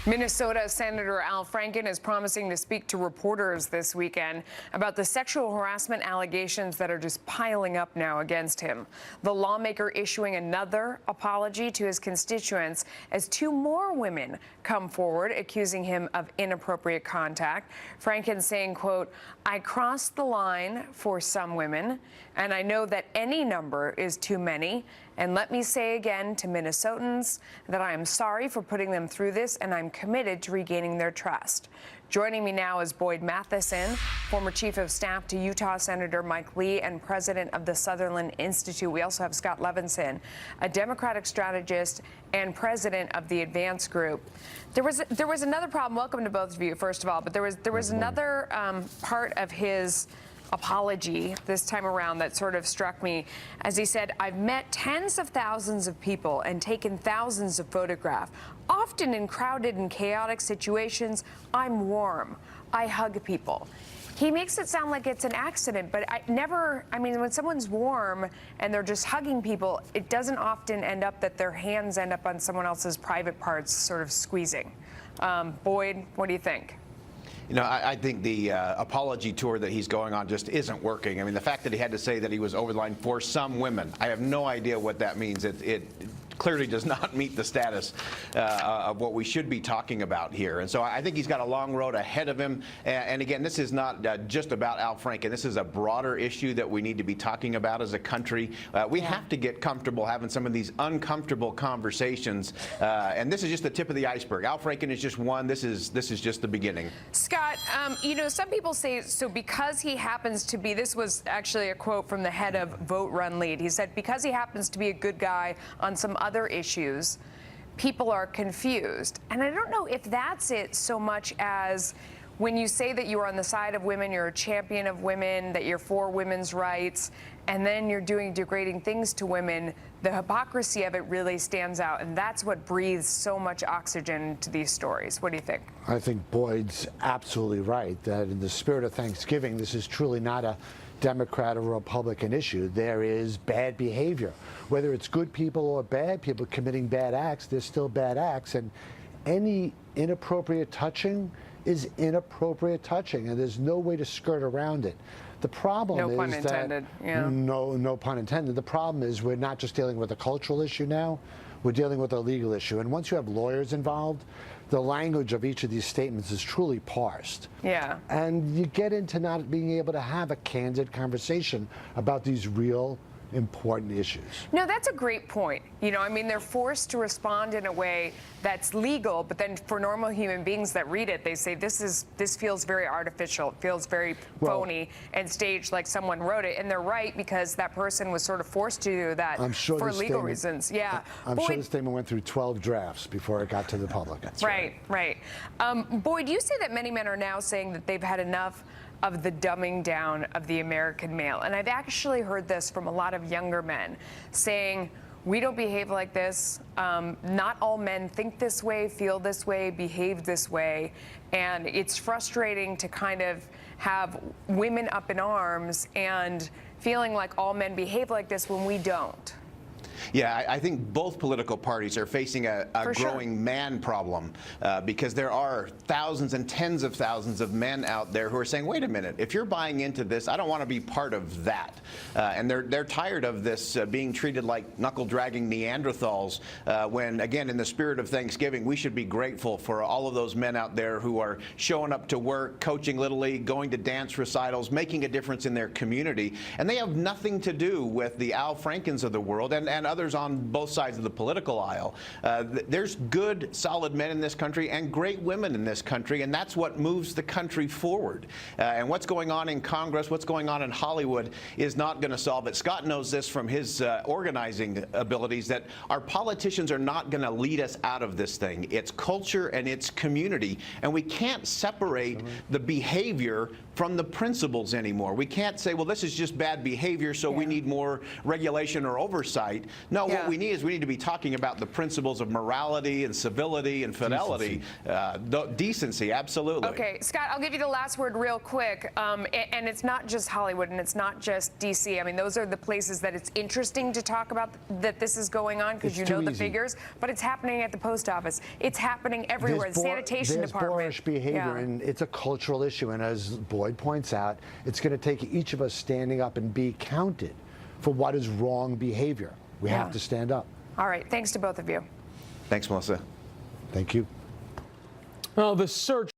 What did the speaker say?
Minnesota Senator Al Franken is promising to speak to reporters this weekend about the sexual harassment allegations that are just piling up now against him. The lawmaker issuing another apology to his constituents as two more women come forward accusing him of inappropriate contact. Franken saying, quote, "I crossed the line for some women, and I know that any number is too many. And let me say again to Minnesotans that I am sorry for putting them through this, and I'm committed to regaining their trust." Joining me now is Boyd Matheson, former chief of staff to Utah Senator Mike Lee and president of the Sutherland Institute. We also have Scott Levinson, a Democratic strategist and president of the Advance Group. There was another problem. Welcome to both of you, first of all. But there was another part of his apology this time around that sort of struck me, as he said, "I've met tens of thousands of people and taken thousands of photographs. Often in crowded and chaotic situations, I'm warm. I hug people." He makes it sound like it's an accident, but I mean, when someone's warm and they're just hugging people, it doesn't often end up that their hands end up on someone else's private parts, sort of squeezing. Boyd, what do you think? You know, I think the apology tour that he's going on just isn't working. I mean, the fact that he had to say that he was over the line for some women, I have no idea what that means. It clearly does not meet the status of what we should be talking about here. And so I think he's got a long road ahead of him. And again, this is not just about Al Franken. This is a broader issue that we need to be talking about as a country. We have to get comfortable having some of these uncomfortable conversations. And this is just the tip of the iceberg. Al Franken is just one. This is just the beginning. Scott, you know, some people say, so because he happens to be, this was actually a quote from the head of Vote Run Lead. He said, because he happens to be a good guy on some other issues, people are confused. And I don't know if that's it so much as when you say that you are on the side of women, you're a champion of women, that you're for women's rights, and then you're doing degrading things to women, the hypocrisy of it really stands out, and that's what breathes so much oxygen into these stories. What do you think? I think Boyd's absolutely right, that in the spirit of Thanksgiving, this is truly not a Democrat or Republican issue. There is bad behavior. Whether it's good people or bad people committing bad acts, there's still bad acts, and any inappropriate touching is inappropriate touching, and there's no way to skirt around it. The problem is no pun intended. Yeah. No pun intended. The problem is we're not just dealing with a cultural issue now, we're dealing with a legal issue. And once you have lawyers involved, the language of each of these statements is truly parsed. Yeah. And you get into not being able to have a candid conversation about these real important issues. No, that's a great point. You know, I mean, they're forced to respond in a way that's legal, but then for normal human beings that read it, they say this feels very artificial, it feels very phony and staged, like someone wrote it. And they're right, because that person was sort of forced to do that for legal reasons. Yeah. I'm sure the statement went through 12 drafts before it got to the public. That's right. Boyd, you say that many men are now saying that they've had enough of the dumbing down of the American male. And I've actually heard this from a lot of younger men saying, we don't behave like this. Not all men think this way, feel this way, behave this way. And it's frustrating to kind of have women up in arms and feeling like all men behave like this when we don't. Yeah, I think both political parties are facing a growing man problem because there are thousands and tens of thousands of men out there who are saying, wait a minute, if you're buying into this, I don't want to be part of that. And they're tired of this being treated like knuckle-dragging Neanderthals when, again, in the spirit of Thanksgiving, we should be grateful for all of those men out there who are showing up to work, coaching Little League, going to dance recitals, making a difference in their community. And they have nothing to do with the Al Frankens of the world and others on both sides of the political aisle. There's good, solid men in this country and great women in this country, and that's what moves the country forward. And what's going on in Congress, what's going on in Hollywood is not going to solve it. Scott knows this from his organizing abilities, that our politicians are not going to lead us out of this thing. It's culture and it's community, and we can't separate the behavior from the principles anymore. We can't say, well, this is just bad behavior, so we need more regulation or oversight. No, what we need to be talking about the principles of morality and civility and fidelity, decency, absolutely. Okay, Scott, I'll give you the last word real quick. And it's not just Hollywood and it's not just D.C. I mean, those are the places that it's interesting to talk about that this is going on because you know the figures. But it's happening at the post office. It's happening everywhere. The sanitation department. There's boorish behavior, and it's a cultural issue. And as Boyd points out, it's going to take each of us standing up and be counted for what is wrong behavior. We have to stand up. All right. Thanks to both of you. Thanks, Melissa. Thank you. Well, the search